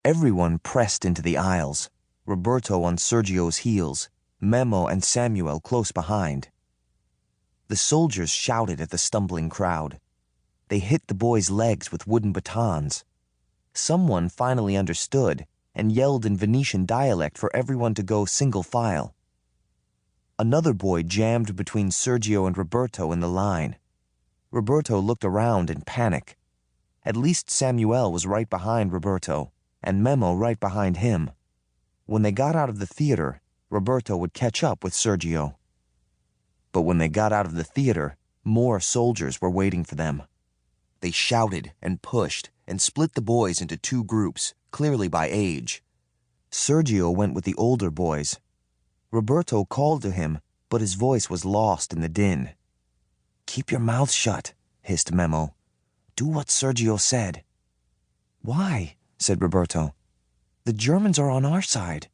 Everyone pressed into the aisles, Roberto on Sergio's heels, Memo and Samuel close behind. The soldiers shouted at the stumbling crowd. They hit the boys' legs with wooden batons. Someone finally understood and yelled in Venetian dialect for everyone to go single file. Another boy jammed between Sergio and Roberto in the line. Roberto looked around in panic. At least Samuel was right behind Roberto, and Memo right behind him. When they got out of the theater, Roberto would catch up with Sergio. But when they got out of the theater, more soldiers were waiting for them. They shouted and pushed and split the boys into two groups, clearly by age. Sergio went with the older boys. Roberto called to him, but his voice was lost in the din. "Keep your mouth shut," hissed Memo. "Do what Sergio said." "Why?" said Roberto. "The Germans are on our side."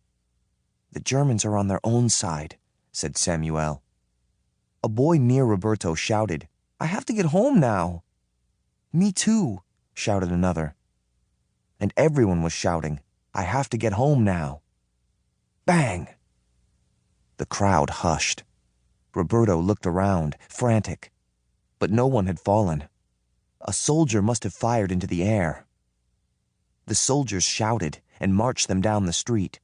"The Germans are on their own side," said Samuel. A boy near Roberto shouted, "I have to get home now." "Me too," shouted another. And everyone was shouting, "I have to get home now." Bang! The crowd hushed. Roberto looked around, frantic. But no one had fallen. A soldier must have fired into the air. The soldiers shouted and marched them down the street.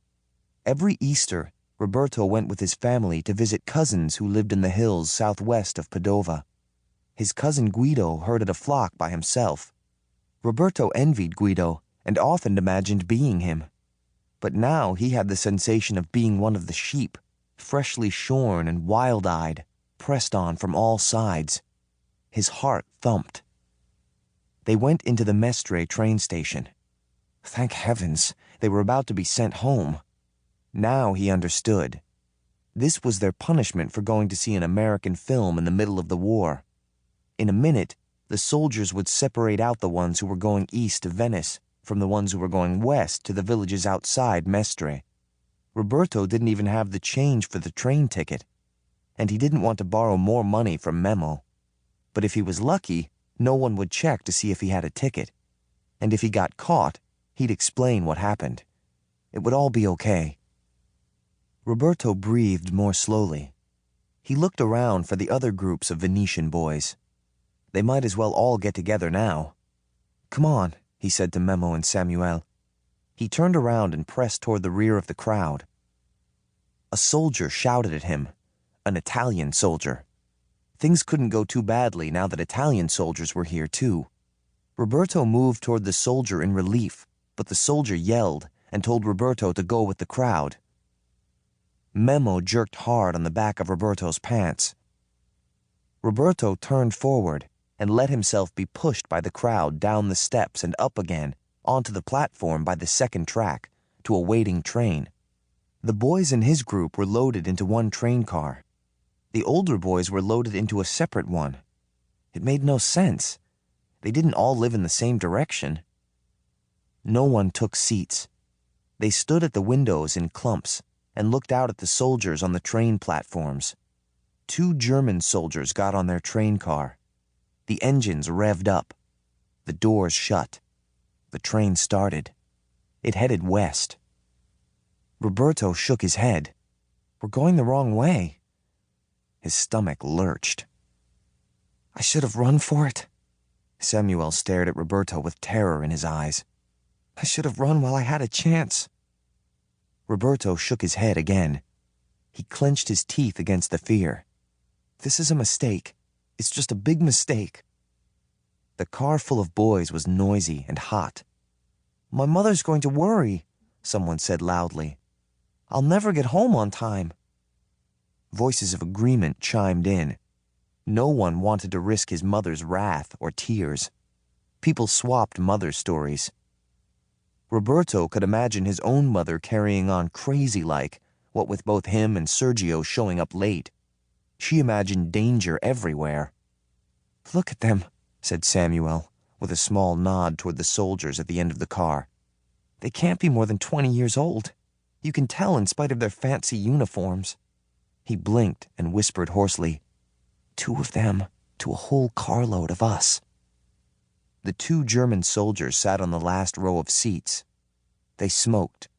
Every Easter, Roberto went with his family to visit cousins who lived in the hills southwest of Padova. His cousin Guido herded a flock by himself. Roberto envied Guido and often imagined being him. But now he had the sensation of being one of the sheep, freshly shorn and wild-eyed, pressed on from all sides. His heart thumped. They went into the Mestre train station. Thank heavens, they were about to be sent home. Now he understood. This was their punishment for going to see an American film in the middle of the war. In a minute, the soldiers would separate out the ones who were going east to Venice from the ones who were going west to the villages outside Mestre. Roberto didn't even have the change for the train ticket, and he didn't want to borrow more money from Memo. But if he was lucky, no one would check to see if he had a ticket. And if he got caught, he'd explain what happened. It would all be okay. Roberto breathed more slowly. He looked around for the other groups of Venetian boys. They might as well all get together now. "Come on," he said to Memo and Samuel. He turned around and pressed toward the rear of the crowd. A soldier shouted at him, an Italian soldier. Things couldn't go too badly now that Italian soldiers were here too. Roberto moved toward the soldier in relief, but the soldier yelled and told Roberto to go with the crowd. Memo jerked hard on the back of Roberto's pants. Roberto turned forward and let himself be pushed by the crowd down the steps and up again onto the platform by the second track to a waiting train. The boys in his group were loaded into one train car. The older boys were loaded into a separate one. It made no sense. They didn't all live in the same direction. No one took seats. They stood at the windows in clumps and looked out at the soldiers on the train platforms. 2 German soldiers got on their train car. The engines revved up. The doors shut. The train started. It headed west. Roberto shook his head. "We're going the wrong way." His stomach lurched. "I should have run for it." Samuel stared at Roberto with terror in his eyes. "I should have run while I had a chance." Roberto shook his head again. He clenched his teeth against the fear. "This is a mistake. It's just a big mistake." The car full of boys was noisy and hot. "My mother's going to worry," someone said loudly. "I'll never get home on time." Voices of agreement chimed in. No one wanted to risk his mother's wrath or tears. People swapped mother stories. Roberto could imagine his own mother carrying on crazy-like, what with both him and Sergio showing up late. She imagined danger everywhere. "Look at them," said Samuel, with a small nod toward the soldiers at the end of the car. "They can't be more than 20 years old. You can tell in spite of their fancy uniforms." He blinked and whispered hoarsely, "2 of them to a whole carload of us." The 2 German soldiers sat on the last row of seats. They smoked.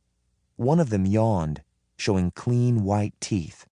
One of them yawned, showing clean white teeth.